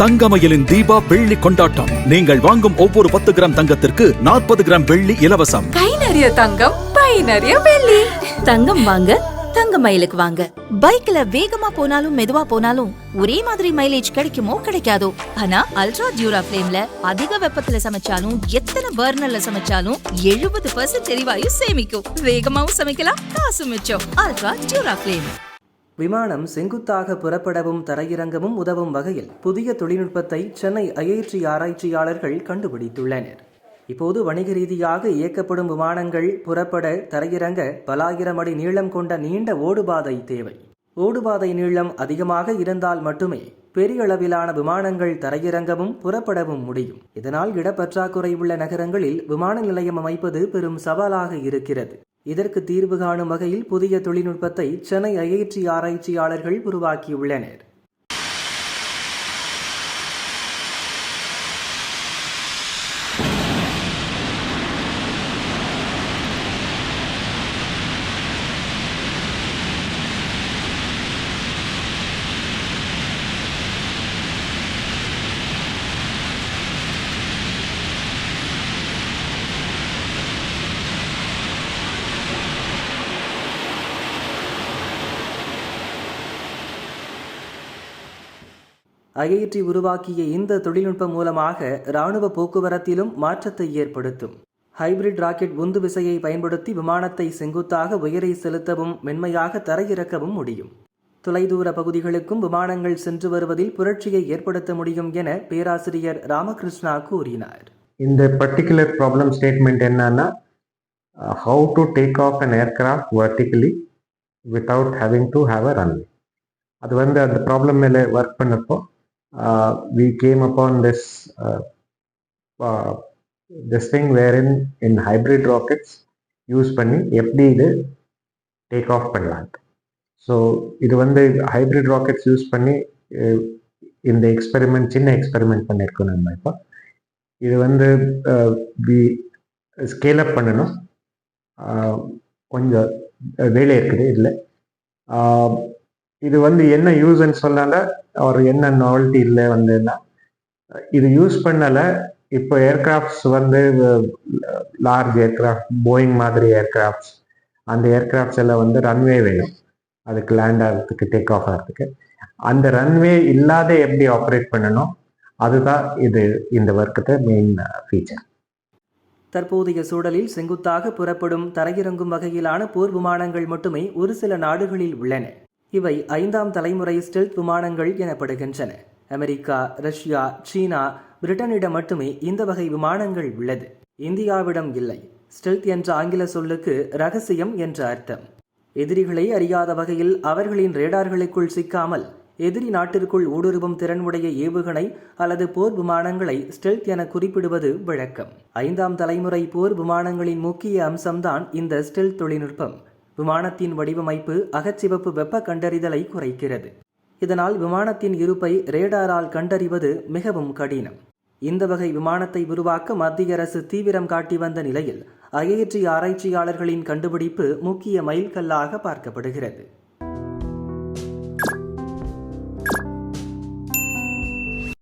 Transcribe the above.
தங்கமயிலின் தீபா வெள்ளி கொண்டாட்டம். நீங்கள் வாங்கும் ஒவ்வொரு 10 கிராம் தங்கத்திற்கு 40 கிராம் வெள்ளி இலவசம். கை நிறைய தங்கம், பை நிறைய வெள்ளி. தங்கம் வாங்க தங்கமயிலுக்கு வாங்க. பைக்ல வேகமா போனாலும் மெதுவா போனாலும் ஒரே மாதிரி மைலேஜ் கிடைக்குமோ கிடைக்காதோ, ஆனா அல்ட்ரா டியூரா ஃபிளேம்ல அதிக வெப்பத்துல சமைச்சாலும் எத்தனை பர்னர்ல சமைச்சாலும் 70% எரிவாயு சேமிக்கும். வேகமாவும் சமைக்கலாம், காசு மிச்சம். Ultra டியூரா flame. விமானம் செங்குத்தாக புறப்படவும் தரையிறங்கவும் உதவும் வகையில் புதிய தொழில்நுட்பத்தை சென்னை ஐஐடி ஆராய்ச்சியாளர்கள் கண்டுபிடித்துள்ளனர். இப்போது வணிக ரீதியாக இயக்கப்படும் விமானங்கள் புறப்பட தரையிறங்க பல ஆயிரம் அடி நீளம் கொண்ட நீண்ட ஓடுபாதை தேவை. ஓடுபாதை நீளம் அதிகமாக இருந்தால் மட்டுமே பெரிய அளவிலான விமானங்கள் தரையிறங்கவும் புறப்படவும் முடியும். இதனால் இடப்பற்றாக்குறை உள்ள நகரங்களில் விமான நிலையம் அமைப்பது பெரும் சவாலாக இருக்கிறது. இதற்கு தீர்வு காணும் வகையில் புதிய தொழில்நுட்பத்தை சென்னை ஐஐடி ஆராய்ச்சியாளர்கள் உருவாக்கியுள்ளனர். ஐஐடி உருவாக்கிய இந்த தொழில்நுட்பம் மூலமாக இராணுவ போக்குவரத்திலும் மாற்றத்தை ஏற்படுத்தும். ஹைபிரிட் ராக்கெட் உந்து விசையை பயன்படுத்தி விமானத்தை செங்குத்தாக உயரை செலுத்தவும் மென்மையாக தரையிறக்கவும் முடியும். தொலைதூர பகுதிகளுக்கும் விமானங்கள் சென்று வருவதில் புரட்சியை ஏற்படுத்த முடியும் என பேராசிரியர் ராமகிருஷ்ணா கூறினார். இந்த பர்டிகுலர் ப்ராப்ளம் ஸ்டேட்மெண்ட் என்னன்னா, how to take off an aircraft vertically without having to have a runway. அது அந்த ப்ராப்ளம் மேலே ஒர்க் பண்ணப்போ we came upon this thing wherein in hybrid rockets use பண்ணி எப்படி இது டேக் ஆஃப் பண்ணலாம். ஸோ இது ஹைப்ரிட் ராக்கெட்ஸ் யூஸ் பண்ணி இந்த சின்ன எக்ஸ்பெரிமெண்ட் பண்ணியிருக்கோம். நம்ம இப்போ இது ஸ்கேல் அப் பண்ணணும். கொஞ்சம் வேலை இருக்குது இதில். இது என்ன யூஸ்ன்னு சொல்லல, ஒரு என்ன நாவல்ட்டி இல்லை இது யூஸ் பண்ணலை. இப்போ ஏர்கிராஃப்ட்ஸ் லார்ஜ் ஏர்கிராஃப்ட், போயிங் மாதிரி ஏர்கிராஃப்ட்ஸ், அந்த ஏர்கிராஃப்ட்ஸ் எல்லாம் ரன்வே வேணும் அதுக்கு லேண்ட் ஆகிறதுக்கு, டேக் ஆஃப் ஆகிறதுக்கு. அந்த ரன்வே இல்லாத எப்படி ஆப்ரேட் பண்ணணும், அதுதான் இந்த ஒர்க்கத்தை மெயின் ஃபீச்சர். தற்போதைய சூழலில் செங்குத்தாக புறப்படும் தரையிறங்கும் வகையிலான போர் விமானங்கள் மட்டுமே ஒரு சில நாடுகளில் உள்ளன. இவை 5ஆம் தலைமுறை ஸ்டெல்த் விமானங்கள் எனப்படுகின்றன. அமெரிக்கா, ரஷ்யா, சீனா, பிரிட்டனிடம் மட்டுமே இந்த வகை விமானங்கள் உள்ளது. இந்தியாவிடம் இல்லை. ஸ்டெல்த் என்ற ஆங்கில சொல்லுக்கு ரகசியம் என்ற அர்த்தம். எதிரிகளை அறியாத வகையில் அவர்களின் ரேடார்களுக்குள் சிக்காமல் எதிரி நாட்டிற்குள் ஊடுருவும் திறனுடைய ஏவுகணை அல்லது போர் விமானங்களை ஸ்டெல்த் என குறிப்பிடுவது வழக்கம். 5ஆம் தலைமுறை போர் விமானங்களின் முக்கிய அம்சம்தான் இந்த ஸ்டெல்த் தொழில்நுட்பம். விமானத்தின் வடிவமைப்பு அகச்சிவப்பு வெப்ப கண்டறிதலை குறைக்கிறது. இதனால் விமானத்தின் இருப்பை ரேடாரால் கண்டறிவது மிகவும் கடினம். இந்த வகை விமானத்தை உருவாக்க மத்திய அரசு தீவிரம் காட்டி வந்த நிலையில் ஐஐடி ஆராய்ச்சியாளர்களின் கண்டுபிடிப்பு முக்கிய மைல்கல்லாக பார்க்கப்படுகிறது.